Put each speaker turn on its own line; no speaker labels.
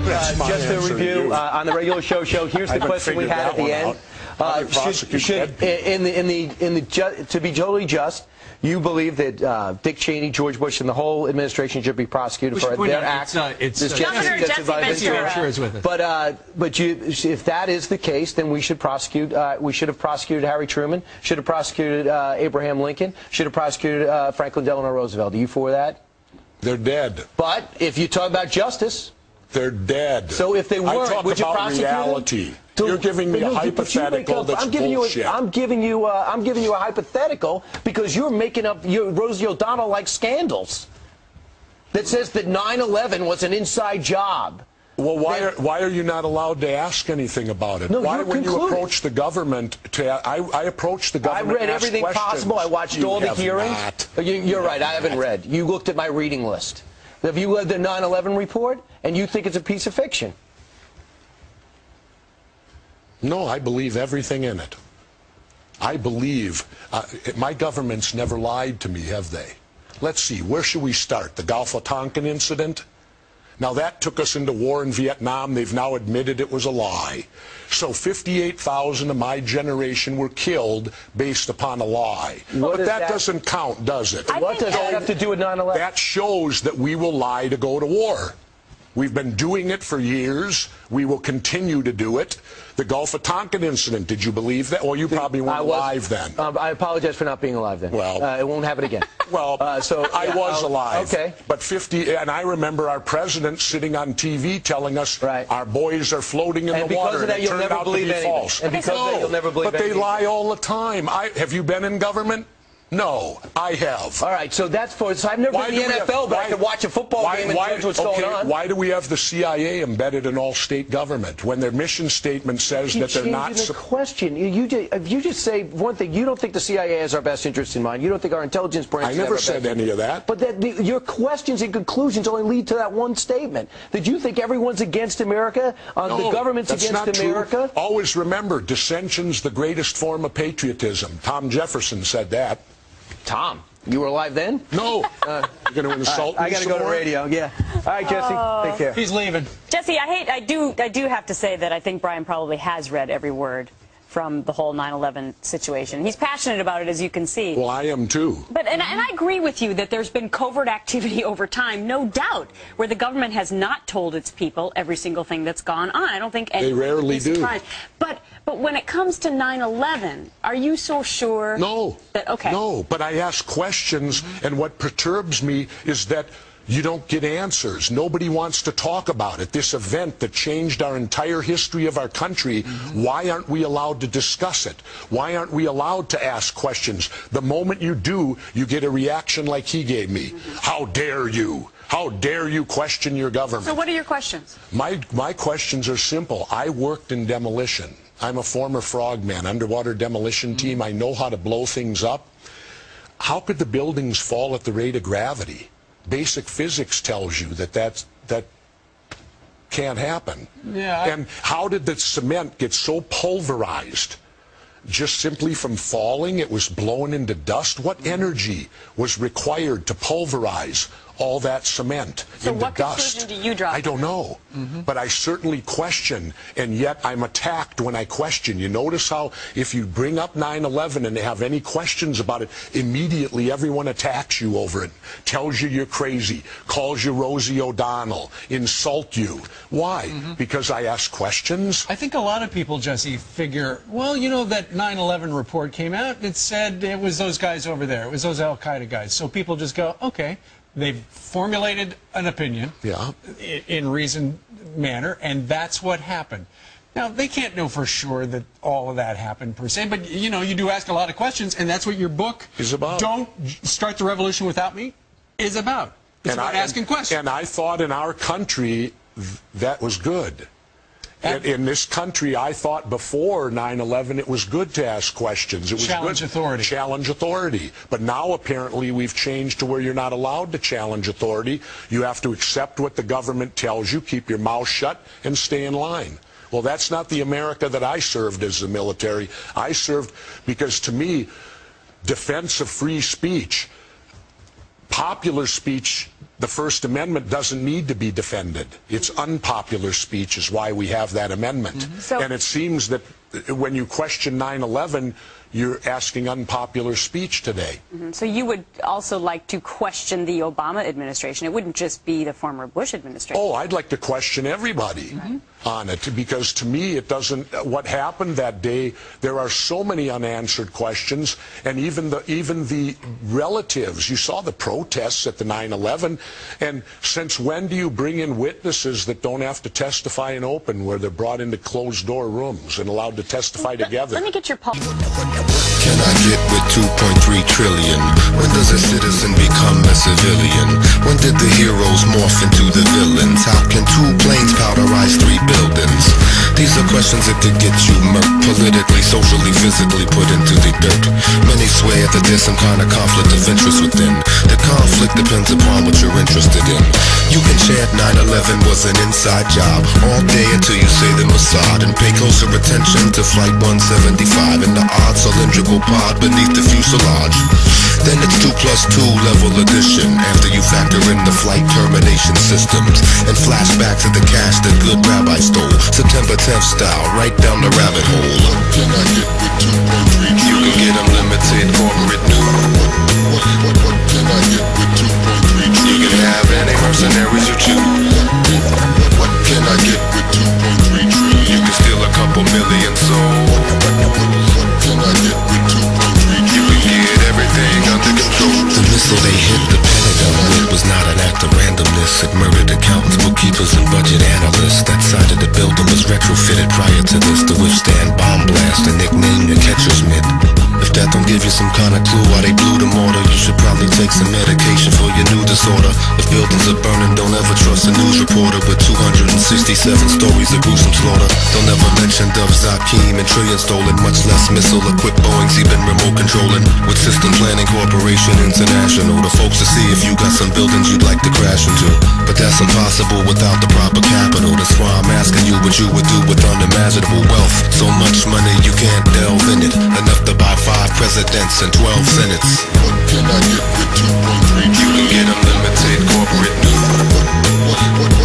Just to review on the regular show, here's the question we had at the end. To be totally just, you believe that Dick Cheney, George Bush, and the whole administration should be prosecuted for their acts?
Governor Jesse Ventura is with it.
But if that is the case, then we should prosecute. We should have prosecuted Harry Truman. Should have prosecuted Abraham Lincoln. Should have prosecuted Franklin Delano Roosevelt. Are you for that?
They're dead.
But if you talk about justice,
they're dead.
So if they weren't, would you prosecute
reality. You're giving me a hypothetical that's bullshit.
I'm giving you a hypothetical because you're making up Rosie O'Donnell-like scandals that says that 9/11 was an inside job.
Well, why are you not allowed to ask anything about it?
No,
why, when you approach the government, I approached the government.
I read everything possible. I watched all the hearings. You're right. I haven't read. You looked at my reading list. Have you read the 9/11 report and you think it's a piece of fiction?
No, I believe everything in it. I believe my government's never lied to me, have they? Let's see, where should we start? The Gulf of Tonkin incident? Now that took us into war in Vietnam. They've now admitted it was a lie. So 58,000 of my generation were killed based upon a lie. But that doesn't count, does it?
What does that have to do with 9/11?
That shows that we will lie to go to war. We've been doing it for years. We will continue to do it. The Gulf of Tonkin incident, did you believe that? Well, you probably weren't alive then.
I apologize for not being alive then.
Well,
it won't happen again.
Well, I was alive.
Okay.
But and I remember our president sitting on TV telling us our boys are floating in the water.
And because of that, you'll never believe anything. And because of that, you'll never believe anything.
But they lie all the time. Have you been in government? No, I have.
All right, so that's so I've never been in the NFL, but I could watch a football game and judge what's going on.
Why do we have the CIA embedded in all state government when their mission statement says that they're not?
The question. If you just say one thing, you don't think the CIA has our best interest in mind. You don't think our intelligence branch.
I never said any of that.
But your questions and conclusions only lead to that one statement. Did you think everyone's against America? The government's against America?
True. Always remember, dissension's the greatest form of patriotism. Tom Jefferson said that.
Tom, you were alive then?
No. You're going to insult me?
I got to go to radio. Yeah. All right, Jesse. Take care.
He's leaving.
Jesse, I do have to say that I think Brian probably has read every word from the whole 9/11 situation. He's passionate about it, as you can see.
Well, I am too.
But and I agree with you that there's been covert activity over time, no doubt, where the government has not told its people every single thing that's gone on. I don't think anyone
they rarely
would be surprised. But when it comes to 9/11, are you so sure?
No. No, but I ask questions, and what perturbs me is that you don't get answers. Nobody wants to talk about it. This event that changed our entire history of our country, why aren't we allowed to discuss it? Why aren't we allowed to ask questions? The moment you do, you get a reaction like he gave me. How dare you? How dare you question your government?
So what are your questions?
My questions are simple. I worked in demolition. I'm a former frogman, underwater demolition team. I know how to blow things up. How could the buildings fall at the rate of gravity? Basic physics tells you that can't happen.
Yeah.
And how did the cement get so pulverized? Just simply from falling, it was blown into dust? What energy was required to pulverize all that cement into
what
dust?
Conclusion do you draw?
I don't know. But I certainly question, and yet I'm attacked when I question. You notice how if you bring up 9/11 and have any questions about it, immediately everyone attacks you over it, tells you you're crazy, calls you Rosie O'Donnell, insult you. Why? Because I ask questions?
I think a lot of people, Jesse, figure, well, you know, that 9/11 report came out, it said it was those guys over there, it was those Al-Qaeda guys. So people just go, okay. They've formulated an opinion in reasoned manner, and that's what happened. Now, they can't know for sure that all of that happened per se, but, you know, you do ask a lot of questions, and that's what your book
is about.
Don't Start the Revolution Without Me is about. It's about asking questions.
And I thought in our country that was good. In this country, I thought before 9/11 it was good to ask questions. It was
challenge
good.
Authority.
Challenge authority. But now apparently we've changed to where you're not allowed to challenge authority. You have to accept what the government tells you, keep your mouth shut, and stay in line. Well, that's not the America that I served as the military. I served because, to me, defense of free speech, popular speech the First Amendment doesn't need to be defended. It's unpopular speech is why we have that amendment. And it seems that when you question 9/11, you're asking unpopular speech today.
So you would also like to question the Obama administration. It wouldn't just be the former Bush administration.
Oh, I'd like to question everybody on it, because to me it doesn't, what happened that day, there are so many unanswered questions, and even the relatives, you saw the protests at the 9/11, and since when do you bring in witnesses that don't have to testify in open, where they're brought into closed door rooms and allowed to testify together?
Let me get your pulse.
Can I get with 2.3 trillion? When does a citizen become a civilian? When did the heroes morph into the villains? How can 2 planes powderize 3 buildings? These are questions that could get you murked, politically, socially, physically put into the dirt. Many swear that there's some kind of conflict of interest within. The conflict depends upon what you're interested in. You can chant 9/11 was an inside job all day until you say the Mossad, and pay closer attention to Flight 175 and the odd cylindrical pod beneath the fuselage. Then it's 2+2 level addition after you factor in the flight termination systems and flashbacks of the cash the good rabbi stole, September 10th style, right down the rabbit hole. What can I get with 2.3? You can get unlimited corporate news. What can I get with 2.3? You can have any mercenaries you choose. What can I get with 2.3? You can steal a couple million souls. What can I get with 2.3? You can get everything under control. The missile they hit the Pentagon with was not an act of randomness. It murdered accountants, bookkeepers, and budget analysts. That side of the building was retrofitted prior to this to withstand bomb blast and nicknamed the catcher's mitt. If that don't give you some kind of clue why they blew the mortar, you should probably take some medication for your new disorder. If buildings are burning, don't ever trust a news reporter with 267 stories of gruesome slaughter. Don't ever mention Dov Zakim and trillion stolen, much less missile-equipped Boeings he been remote controlling. With System Planning Corporation International, the folks to see if you got some buildings you'd like to crash into. But that's impossible without the proper capital. That's why I'm asking you what you would do with unimaginable wealth. So much money you can't delve in it, enough to buy 5 presidents and 12 senates. What can I get with 2.3? You can get unlimited corporate news. What